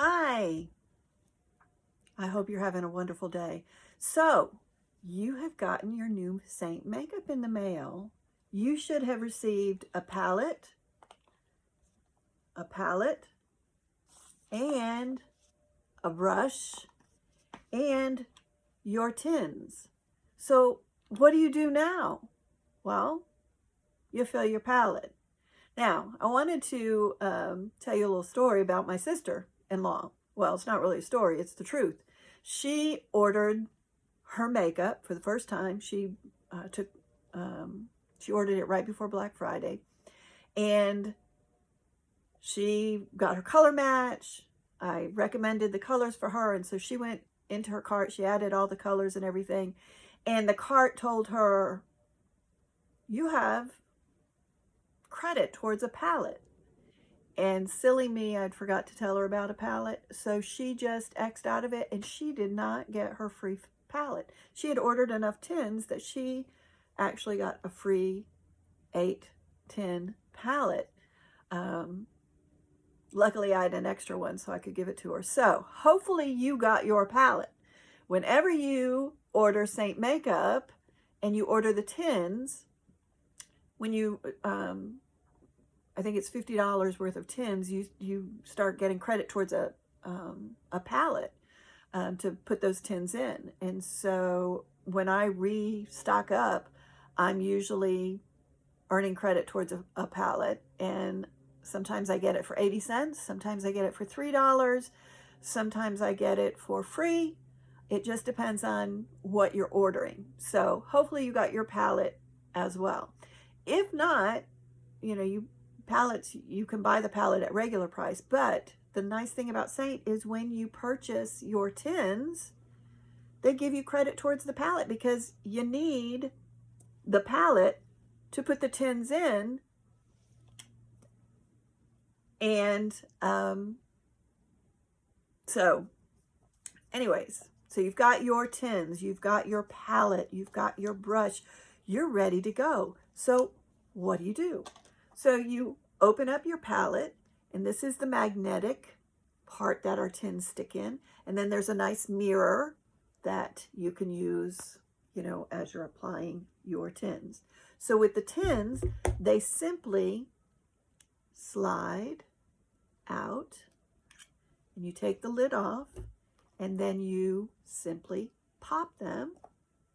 Hi, I hope you're having a wonderful day. So, you have gotten your new Seint makeup in the mail. You should have received a palette, and a brush, and your tins. So, what do you do now? Well, you fill your palette. Now, I wanted to tell you a little story about my sister-in-law. Well, it's not really a story, it's the truth. She ordered her makeup for the first time. Took, she ordered it right before Black Friday, and she got her color match. I recommended the colors for her, and so she went into her cart. She added all the colors and everything, and the cart told her, "You have credit towards a palette." And silly me, I'd forgot to tell her about a palette. So she just X'd out of it, and she did not get her free palette. She had ordered enough tins that she actually got a free 8-tin palette. Luckily, I had an extra one, so I could give it to her. So hopefully you got your palette. Whenever you order Seint makeup and you order the tins, when you I think it's $50 worth of tins, you start getting credit towards a palette to put those tins in. And so when I restock up, I'm usually earning credit towards a palette, and sometimes I get it for 80 cents, sometimes I get it for $3, sometimes I get it for free. It just depends on what you're ordering. So hopefully you got your palette as well. If not, palettes, you can buy the palette at regular price, but the nice thing about Seint is when you purchase your tins, they give you credit towards the palette because you need the palette to put the tins in. And so you've got your tins, you've got your palette, you've got your brush, you're ready to go. So what do? So you open up your palette, and this is the magnetic part that our tins stick in. And then there's a nice mirror that you can use, as you're applying your tins. So with the tins, they simply slide out, and you take the lid off, and then you simply pop them.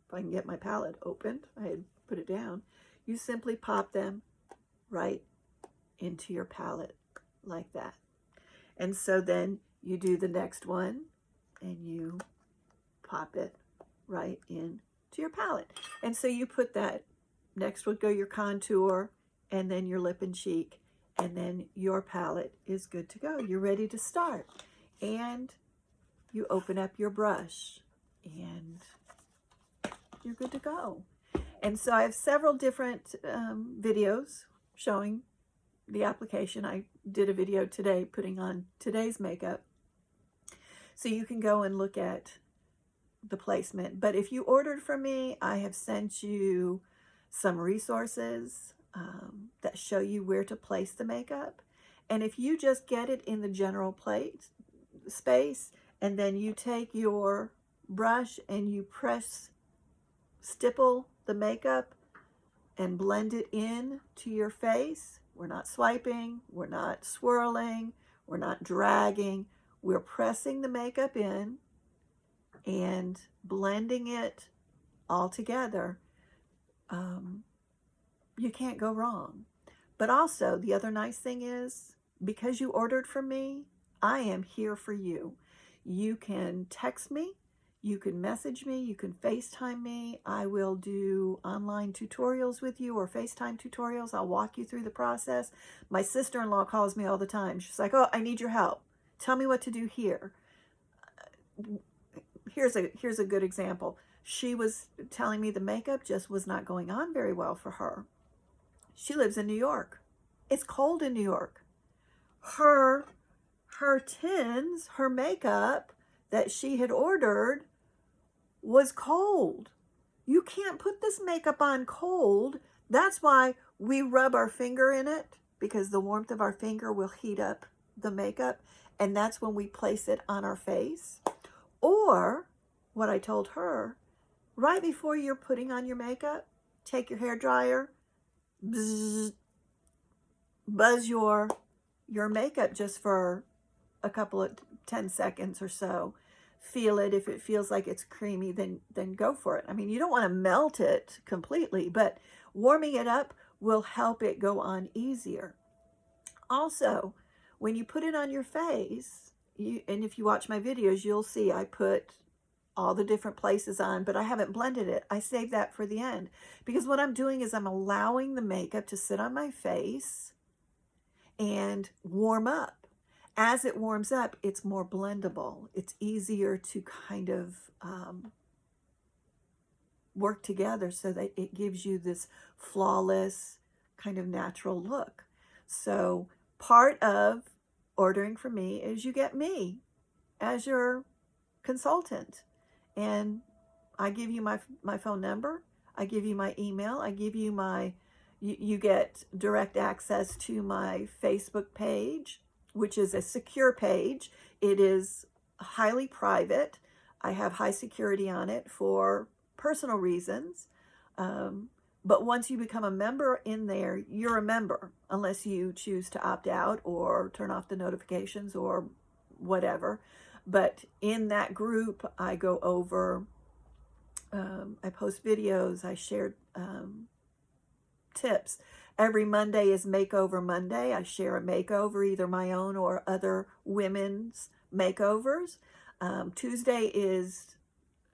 If I can get my palette opened, I had put it down. You simply pop them right into your palette like that. And so then you do the next one, and you pop it right into your palette. And so you put that, next would go your contour, and then your lip and cheek, and then your palette is good to go. You're ready to start. And you open up your brush, and you're good to go. And so I have several different videos showing the application. I did a video today putting on today's makeup, so you can go and look at the placement. But if you ordered from me, I have sent you some resources that show you where to place the makeup. And if you just get it in the general space, and then you take your brush and you stipple the makeup and blend it in to your face. We're not swiping, we're not swirling, we're not dragging. We're pressing the makeup in and blending it all together. You can't go wrong. But also, the other nice thing is, because you ordered from me, I am here for you. You can text me, you can message me, you can FaceTime me. I will do online tutorials with you, or FaceTime tutorials. I'll walk you through the process. My sister-in-law calls me all the time. She's like, "Oh, I need your help. Tell me what to do here." Here's a good example. She was telling me the makeup just was not going on very well for her. She lives in New York. It's cold in New York. Her tins, her makeup that she had ordered was cold. You can't put this makeup on cold. That's why we rub our finger in it, because the warmth of our finger will heat up the makeup, and that's when we place it on our face. Or what I told her, right before you're putting on your makeup, take your hair dryer, bzz, buzz your makeup just for a couple of 10 seconds or so. Feel it. If it feels like it's creamy, then go for it. I mean, you don't want to melt it completely, but warming it up will help it go on easier. Also, when you put it on your face, and if you watch my videos, you'll see I put all the different places on, but I haven't blended it. I save that for the end, because what I'm doing is I'm allowing the makeup to sit on my face and warm up. As it warms up, it's more blendable. It's easier to kind of work together so that it gives you this flawless kind of natural look. So part of ordering from me is you get me as your consultant. And I give you my phone number. I give you my email. I give you you get direct access to my Facebook page, which is a secure page. It is highly private. I have high security on it for personal reasons. But once you become a member in there, you're a member, unless you choose to opt out or turn off the notifications or whatever. But in that group, I go over, I post videos, I share tips. Every Monday is Makeover Monday. I share a makeover, either my own or other women's makeovers. Tuesday is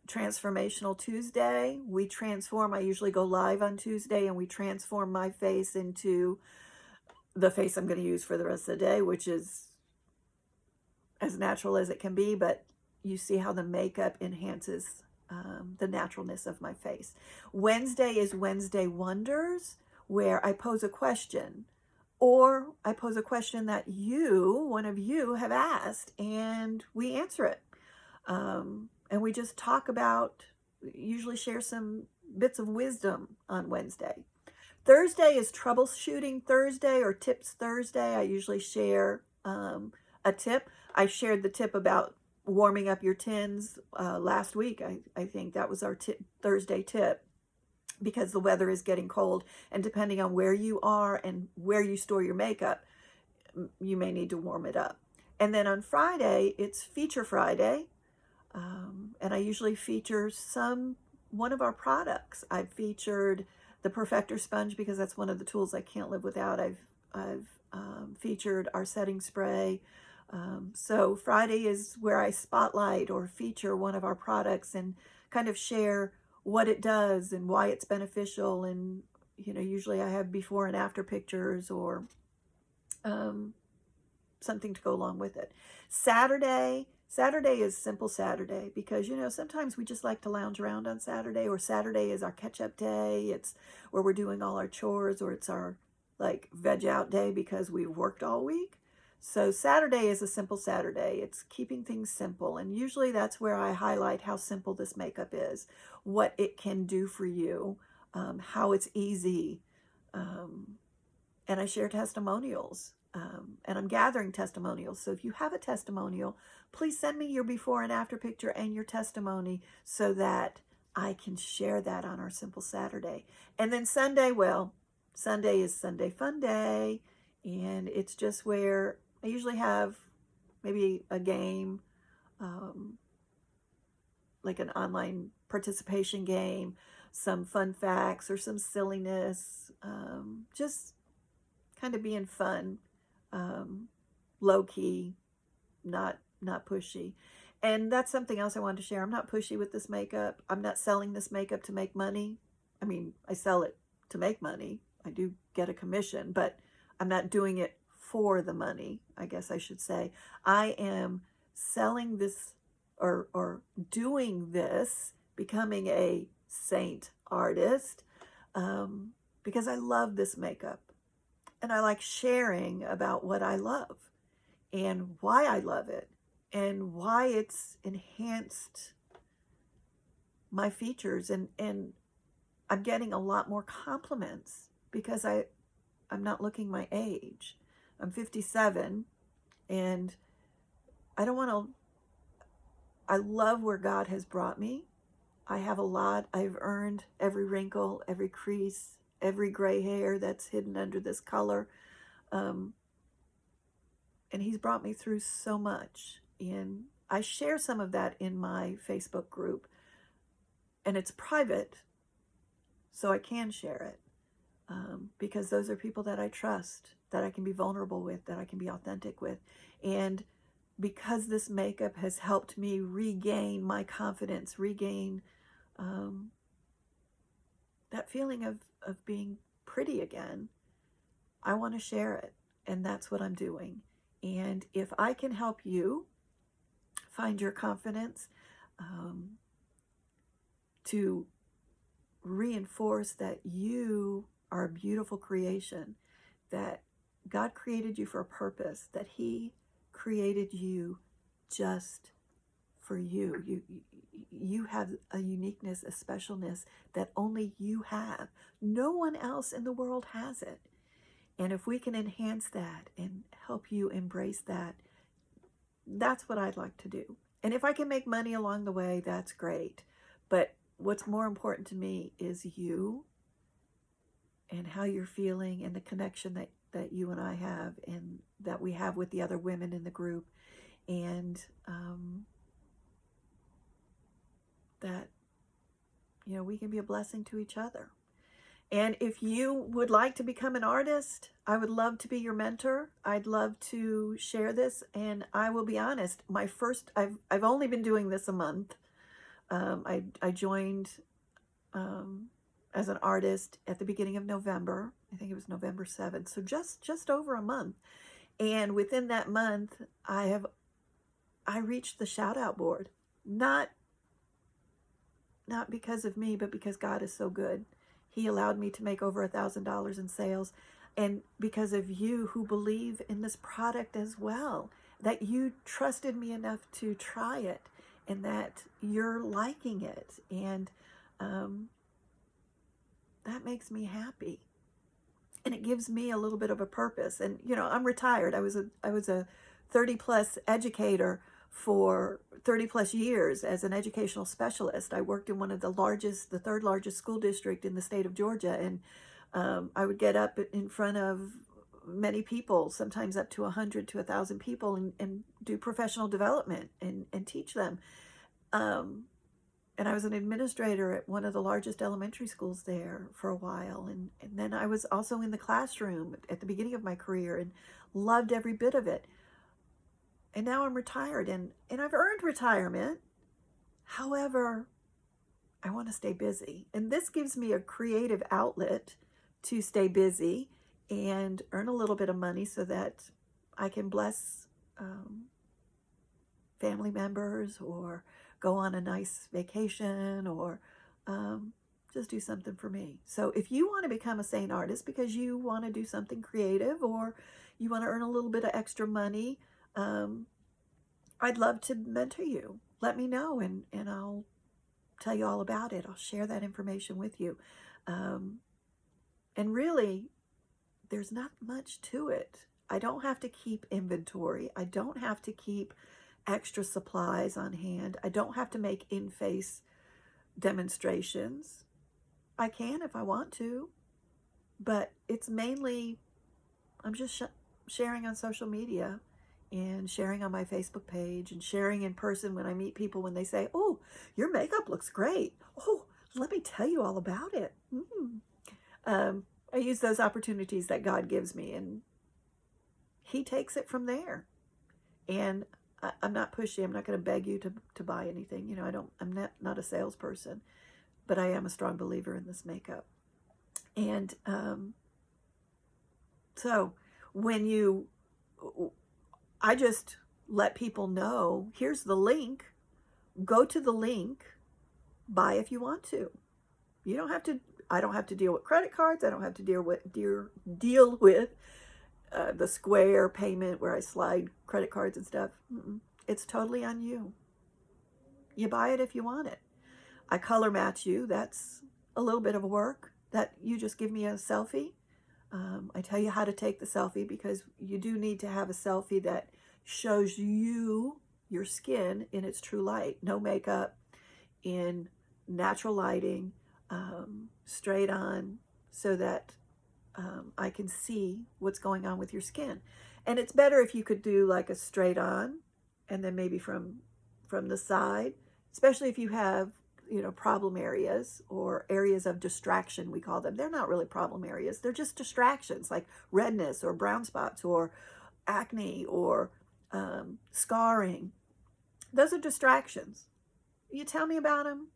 Transformational Tuesday. We transform. I usually go live on Tuesday, and we transform my face into the face I'm going to use for the rest of the day, which is as natural as it can be, but you see how the makeup enhances the naturalness of my face. Wednesday is Wednesday Wonders, where I pose a question, or I pose a question that one of you have asked, and we answer it. And we just talk about, usually share some bits of wisdom on Wednesday. Thursday is Troubleshooting Thursday or Tips Thursday. I usually share a tip. I shared the tip about warming up your tins last week. I think that was our Thursday tip, because the weather is getting cold, and depending on where you are and where you store your makeup, you may need to warm it up. And then on Friday, it's Feature Friday, and I usually feature one of our products. I've featured the Perfector Sponge, because that's one of the tools I can't live without. I've featured our setting spray. So Friday is where I spotlight or feature one of our products and kind of share what it does and why it's beneficial. And, usually I have before and after pictures or something to go along with it. Saturday is Simple Saturday, because, sometimes we just like to lounge around on Saturday, or Saturday is our catch-up day. It's where we're doing all our chores, or it's our veg out day because we've worked all week. So Saturday is a Simple Saturday. It's keeping things simple. And usually that's where I highlight how simple this makeup is, what it can do for you, how it's easy. And I share testimonials. And I'm gathering testimonials. So if you have a testimonial, please send me your before and after picture and your testimony so that I can share that on our Simple Saturday. And then Sunday, Sunday is Sunday Fun Day. And it's just where I usually have maybe a game, like an online participation game, some fun facts or some silliness, just kind of being fun, low-key, not pushy. And that's something else I wanted to share. I'm not pushy with this makeup. I'm not selling this makeup to make money. I mean, I sell it to make money. I do get a commission, but I'm not doing it for the money, I guess I should say. I am selling this or doing this, becoming a Seint artist, because I love this makeup. And I like sharing about what I love and why I love it and why it's enhanced my features. And I'm getting a lot more compliments because I'm not looking my age. I'm 57, And I don't want to, I love where God has brought me. I have a lot. I've earned every wrinkle, every crease, every gray hair that's hidden under this color. Um, and he's brought me through so much. And I share some of that in my Facebook group. And it's private, so I can share it. Because those are people that I trust, that I can be vulnerable with, that I can be authentic with. And because this makeup has helped me regain my confidence, regain that feeling of being pretty again, I want to share it. And that's what I'm doing. And if I can help you find your confidence, to reinforce that you are a beautiful creation, that God created you for a purpose, that he created you just for you. You have a uniqueness, a specialness that only you have. No one else in the world has it. And if we can enhance that and help you embrace that, that's what I'd like to do. And if I can make money along the way, that's great. But what's more important to me is you and how you're feeling and the connection that you and I have and that we have with the other women in the group. And that, we can be a blessing to each other. And if you would like to become an artist, I would love to be your mentor. I'd love to share this. And I will be honest, I've only been doing this a month. I joined as an artist at the beginning of November. I think it was November 7th. So just over a month. And within that month, I reached the shout out board. Not because of me, but because God is so good. He allowed me to make over $1,000 in sales. And because of you who believe in this product as well, that you trusted me enough to try it and that you're liking it. And that makes me happy. And it gives me a little bit of a purpose. And, I'm retired. I was a 30 plus educator for 30 plus years as an educational specialist. I worked in one of the third largest school district in the state of Georgia. And I would get up in front of many people, sometimes up to 100 to 1,000 people, and do professional development and teach them. And I was an administrator at one of the largest elementary schools there for a while. And then I was also in the classroom at the beginning of my career and loved every bit of it. And now I'm retired and I've earned retirement. However, I want to stay busy. And this gives me a creative outlet to stay busy and earn a little bit of money so that I can bless family members or go on a nice vacation or just do something for me. So if you want to become a Seint artist because you want to do something creative or you want to earn a little bit of extra money, I'd love to mentor you. Let me know and I'll tell you all about it. I'll share that information with you. And really, there's not much to it. I don't have to keep inventory. I don't have to keep extra supplies on hand. I don't have to make in-face demonstrations. I can if I want to, but it's mainly, I'm just sharing on social media and sharing on my Facebook page and sharing in person when I meet people when they say, oh, your makeup looks great. Oh, let me tell you all about it. I use those opportunities that God gives me and he takes it from there. And I'm not pushy. I'm not going to beg you to buy anything. I'm not a salesperson, but I am a strong believer in this makeup. And so when I just let people know, here's the link, go to the link, buy if you want to. You don't have to, I don't have to deal with credit cards. I don't have to deal with the Square payment where I slide credit cards and stuff. It's totally on you. You buy it if you want it. I color match you. That's a little bit of work. That you just give me a selfie. I tell you how to take the selfie because you do need to have a selfie that shows you your skin in its true light. No makeup, in natural lighting, straight on, so that I can see what's going on with your skin. And it's better if you could do like a straight on, and then maybe from the side, especially if you have, you know, problem areas or areas of distraction, we call them. They're not really problem areas. They're just distractions, like redness or brown spots or acne or scarring. Those are distractions. You tell me about them.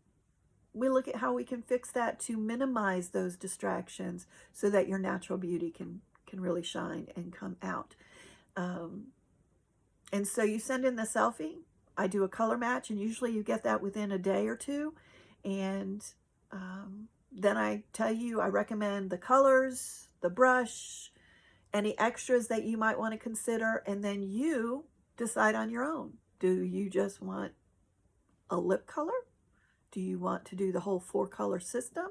We look at how we can fix that to minimize those distractions so that your natural beauty can really shine and come out. And so you send in the selfie. I do a color match, and usually you get that within a day or two. And then I tell you, I recommend the colors, the brush, any extras that you might want to consider, and then you decide on your own. Do you just want a lip color? Do you want to do the whole 4-color system?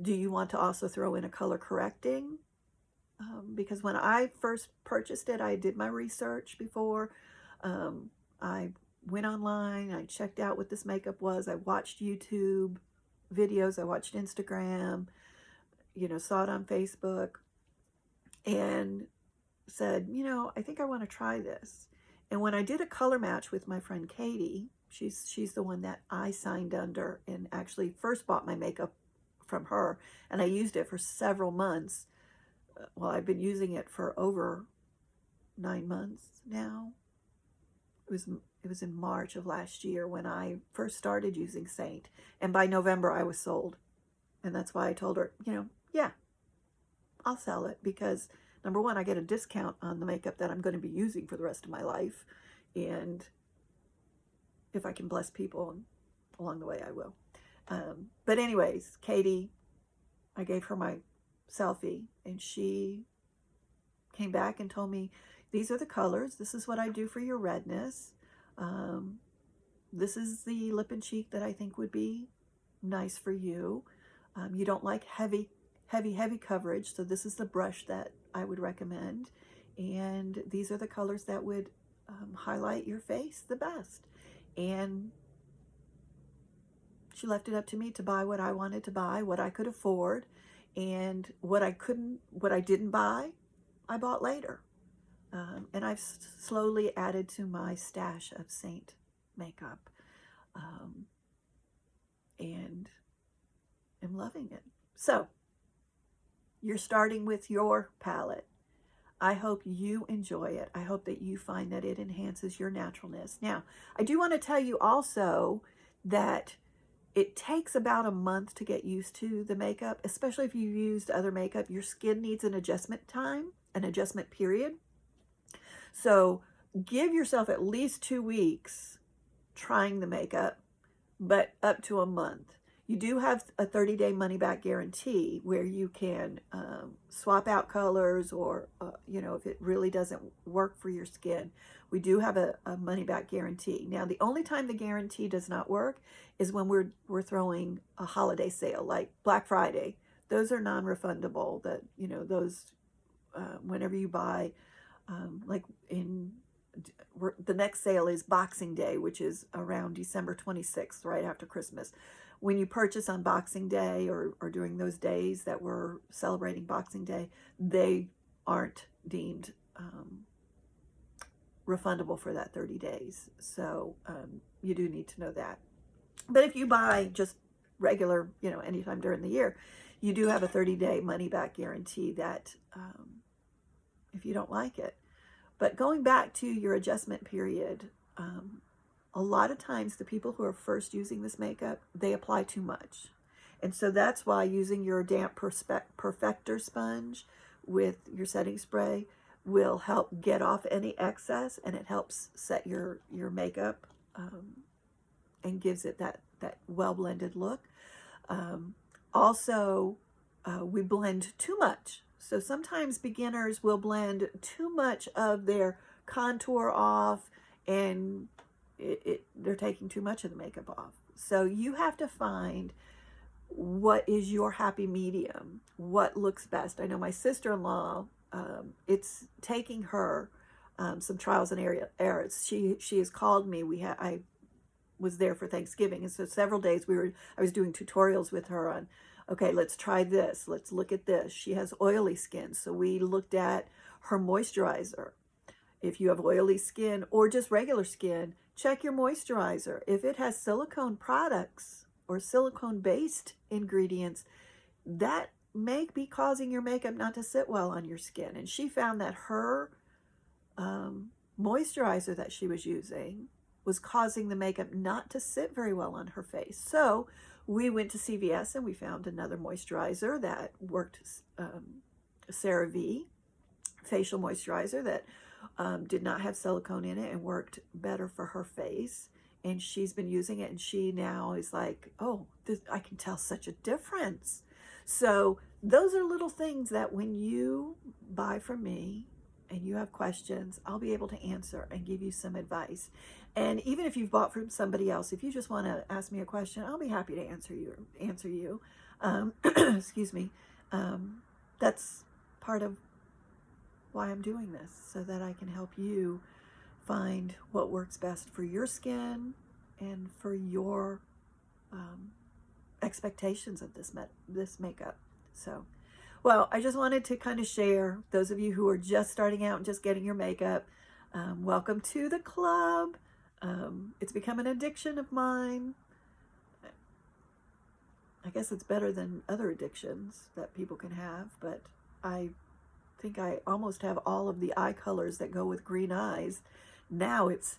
Do you want to also throw in a color correcting? Because when I first purchased it, I did my research before. I went online, I checked out what this makeup was. I watched YouTube videos, I watched Instagram, you know, saw it on Facebook, and said, you know, I think I want to try this. And when I did a color match with my friend Katie, she's the one that I signed under and actually first bought my makeup from her, and I used it for several months. Well, I've been using it for over 9 months now. It was in March of last year when I first started using Seint, and by November I was sold. And that's why I told her, you know, yeah, I'll sell it, because number one, I get a discount on the makeup that I'm going to be using for the rest of my life, and if I can bless people along the way, I will. But anyways, Katie, I gave her my selfie, and she came back and told me, these are the colors. This is what I do for your redness. This is the lip and cheek that I think would be nice for you. You don't like heavy coverage, so this is the brush that I would recommend. And these are the colors that would highlight your face the best. And she left it up to me to buy what I wanted to buy, what I could afford, and what I didn't buy, I bought later. And I've slowly added to my stash of Seint makeup, and I'm loving it. So you're starting with your palette. I hope you enjoy it. I hope that you find that it enhances your naturalness. Now, I do want to tell you also that it takes about a month to get used to the makeup, especially if you've used other makeup. Your skin needs an adjustment time, an adjustment period. So give yourself at least 2 weeks trying the makeup, but up to a month. You do have a 30-day money-back guarantee where you can swap out colors, or, you know, if it really doesn't work for your skin. We do have a money-back guarantee. Now, the only time the guarantee does not work is when we're throwing a holiday sale, like Black Friday. Those are non-refundable. That, you know, those, whenever you buy, like the next sale is Boxing Day, which is around December 26th, right after Christmas. When you purchase on Boxing Day or during those days that we're celebrating Boxing Day, they aren't deemed refundable for that 30 days. So you do need to know that. But if you buy just regular, you know, anytime during the year, you do have a 30-day money-back guarantee that if you don't like it. But going back to your adjustment period, a lot of times the people who are first using this makeup, they apply too much. And so that's why using your damp perfector sponge with your setting spray will help get off any excess, and it helps set your makeup and gives it that well-blended look. Also, we blend too much. So sometimes beginners will blend too much of their contour off, and they're taking too much of the makeup off. So you have to find what is your happy medium, what looks best. I know my sister-in-law, it's taking her some trials and errors. She has called me. I was there for Thanksgiving, and so several days I was doing tutorials with her on, okay, let's try this, let's look at this. She has oily skin, so we looked at her moisturizer. If you have oily skin or just regular skin, check your moisturizer. If it has silicone products or silicone based ingredients, that may be causing your makeup not to sit well on your skin. And she found that her moisturizer that she was using was causing the makeup not to sit very well on her face. So we went to CVS and we found another moisturizer that worked, CeraVe facial moisturizer that did not have silicone in it and worked better for her face. And she's been using it, and she now is like, oh, I can tell such a difference. So those are little things that when you buy from me and you have questions, I'll be able to answer and give you some advice. And even if you've bought from somebody else, if you just want to ask me a question, I'll be happy to answer you. Excuse me. That's part of why I'm doing this, so that I can help you find what works best for your skin and for your expectations of this makeup. So, well, I just wanted to kind of share, those of you who are just starting out and just getting your makeup, welcome to the club. It's become an addiction of mine. I guess it's better than other addictions that people can have, but I think I almost have all of the eye colors that go with green eyes. Now it's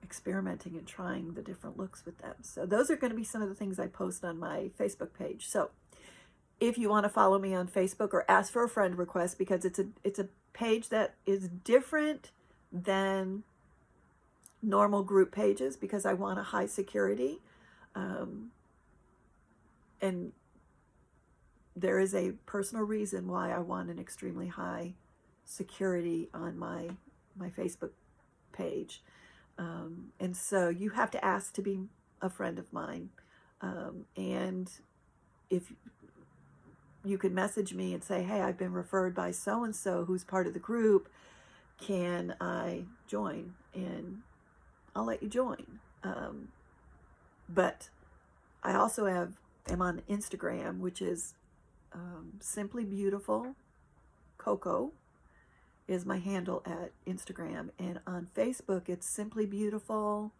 experimenting and trying the different looks with them. So those are going to be some of the things I post on my Facebook page. So if you want to follow me on Facebook or ask for a friend request, because it's a page that is different than normal group pages, because I want a high security, and there is a personal reason why I want an extremely high security on my Facebook page. And so you have to ask to be a friend of mine. And if you could message me and say, hey, I've been referred by so-and-so who's part of the group, can I join? And I'll let you join. But I also am on Instagram, which is Simply Beautiful Coco is my handle at Instagram, and on Facebook it's Simply Beautiful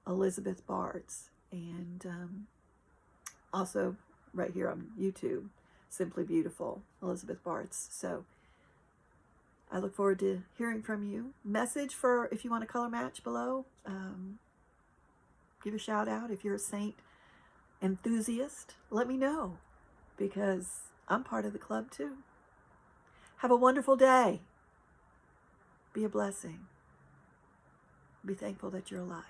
Elizabeth Bartz, and also right here on YouTube, Simply Beautiful Elizabeth Bartz. So I look forward to hearing from you. Message for if you want a color match below. Give a shout out if you're a Seint enthusiast. Let me know, because I'm part of the club too. Have a wonderful day. Be a blessing. Be thankful that you're alive.